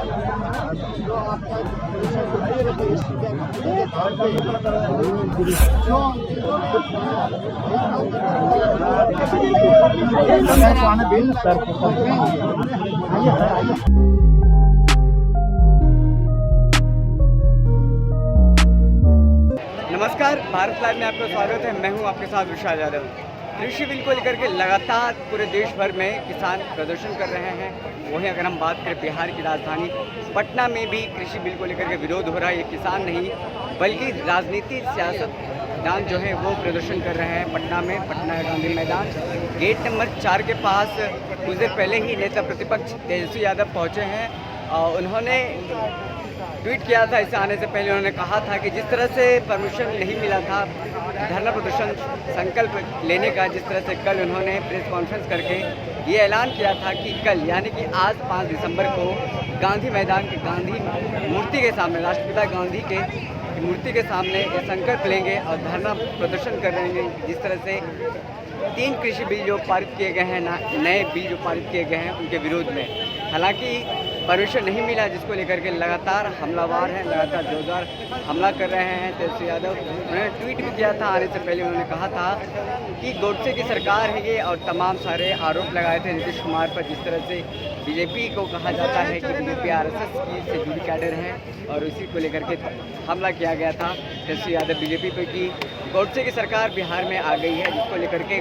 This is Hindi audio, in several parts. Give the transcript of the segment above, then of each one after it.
नमस्कार, भारत लाइव में आपका स्वागत है। मैं हूं आपके साथ विशाल यादव। कृषि बिल को लेकर के लगातार पूरे देश भर में किसान प्रदर्शन कर रहे हैं। वहीं अगर हम बात करें बिहार की राजधानी पटना में भी कृषि बिल को लेकर के विरोध हो रहा है। ये किसान नहीं बल्कि राजनीति सियासतदान जो है वो प्रदर्शन कर रहे हैं पटना में। पटना गांधी मैदान गेट नंबर 4 के पास कुछ देर पहले ही नेता प्रतिपक्ष तेजस्वी यादव पहुँचे हैं। उन्होंने ट्वीट किया था। इससे आने से पहले उन्होंने कहा था कि जिस तरह से परमिशन नहीं मिला था धरना प्रदर्शन संकल्प लेने का, जिस तरह से कल उन्होंने प्रेस कॉन्फ्रेंस करके ये ऐलान किया था कि कल यानी कि आज 5 दिसंबर को गांधी मैदान के गांधी मूर्ति के सामने, राष्ट्रपिता गांधी के मूर्ति के सामने ये संकल्प लेंगे और धरना प्रदर्शन कर रहे हैं। जिस तरह से 3 कृषि बिल जो पारित किए गए हैं, नए बिल जो पारित किए गए हैं उनके विरोध में, हालांकि परमिशन नहीं मिला, जिसको लेकर के लगातार हमलावार हैं, लगातार जोरदार हमला कर रहे हैं तेजस्वी यादव। उन्होंने ट्वीट भी किया था। आने से पहले उन्होंने कहा था कि गोडसे की सरकार है ये, और तमाम सारे आरोप लगाए थे नीतीश कुमार पर। जिस तरह से बीजेपी को कहा जाता है कि बीजेपी आरएसएस की से जुड़ी कैडर है, और इसी को लेकर के हमला किया गया था तेजस्वी यादव बीजेपी पर कि गोडसे की सरकार बिहार में आ गई है, जिसको लेकर के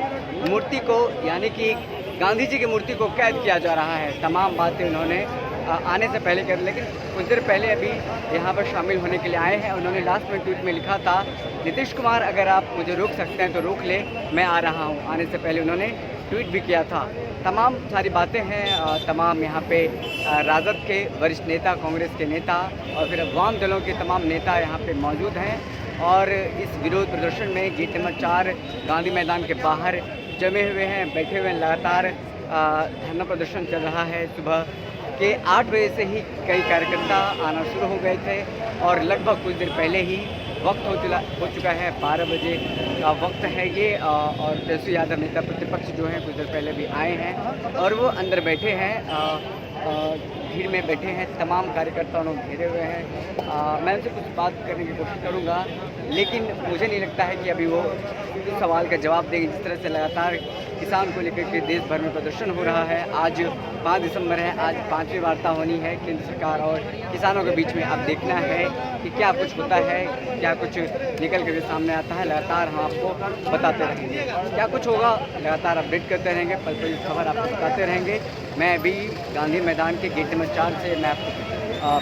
मूर्ति को यानी कि गांधी जी की मूर्ति को कैद किया जा रहा है। तमाम बातें उन्होंने आने से पहले कर, लेकिन कुछ देर पहले अभी यहाँ पर शामिल होने के लिए आए हैं। उन्होंने लास्ट में ट्वीट में लिखा था, नीतीश कुमार अगर आप मुझे रोक सकते हैं तो रोक ले, मैं आ रहा हूँ। आने से पहले उन्होंने ट्वीट भी किया था। तमाम सारी बातें हैं। तमाम यहाँ पे राजद के वरिष्ठ नेता, कांग्रेस के नेता और फिर वाम दलों के तमाम नेता यहाँ पे मौजूद हैं, और इस विरोध प्रदर्शन में गेट नंबर 4 गांधी मैदान के बाहर जमे हुए हैं, बैठे हुए हैं। लगातार धरना प्रदर्शन चल रहा है। सुबह के 8 बजे से ही कई कार्यकर्ता आना शुरू हो गए थे, और लगभग कुछ देर पहले ही वक्त हो चुका है। 12 बजे का वक्त है ये, और तेजस्वी यादव नेता प्रतिपक्ष जो हैं कुछ देर पहले भी आए हैं, और वो अंदर बैठे हैं, भीड़ में बैठे हैं। तमाम कार्यकर्ताओं ने घेरे हुए हैं। मैं उनसे कुछ बात करने की कोशिश करूंगा, लेकिन मुझे नहीं लगता है कि अभी वो इस सवाल का जवाब देंगे। जिस तरह से लगातार किसान को लेकर के देश भर में प्रदर्शन हो रहा है। आज 5 दिसंबर है, आज 5वीं वार्ता होनी है केंद्र सरकार और किसानों के बीच में। अब देखना है कि क्या कुछ होता है, क्या कुछ निकल कर सामने आता है। लगातार हम आपको बताते रहेंगे क्या कुछ होगा, लगातार अपडेट करते रहेंगे, पल पल खबर आपको बताते रहेंगे। मैं अभी गांधी मैदान के गेट नंबर 4 से मैं आपको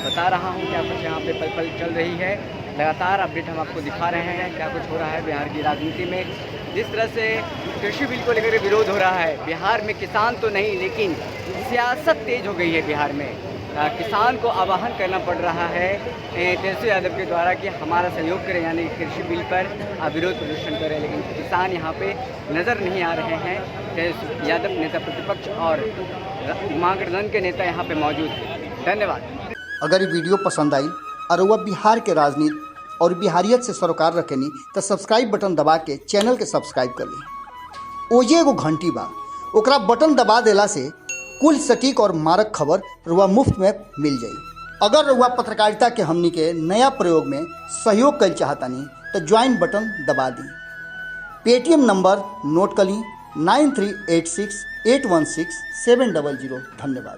बता रहा हूँ क्या कुछ यहाँ पे पल पल चल रही है। लगातार अपडेट हम आपको दिखा रहे हैं क्या कुछ हो रहा है बिहार की राजनीति में। जिस तरह से कृषि बिल को लेकर विरोध हो रहा है बिहार में, किसान तो नहीं लेकिन सियासत तेज हो गई है बिहार में। किसान को आह्वान करना पड़ रहा है तेजस्वी यादव के द्वारा कि हमारा सहयोग करें, यानी कृषि बिल पर विरोध प्रदर्शन करें, लेकिन किसान यहाँ पे नज़र नहीं आ रहे हैं। तेजस्वी यादव नेता प्रतिपक्ष और महागठबंधन के नेता यहाँ पे मौजूद हैं। धन्यवाद। अगर ये वीडियो पसंद आई और वह बिहार के राजनीति और बिहारियत से सरोकार रखेनी तो सब्सक्राइब बटन दबा के चैनल के सब्सक्राइब कर ली। ओजे एगो घंटी बा, ओकरा बटन दबा देला से कुल सटीक और मारक खबर रुआ मुफ्त में मिल जाई। अगर रुआ पत्रकारिता के हमनी के नया प्रयोग में सहयोग कर चाहतानी तो ज्वाइन बटन दबा दी। पेटीएम नंबर नोट कर ली 9386816700। धन्यवाद।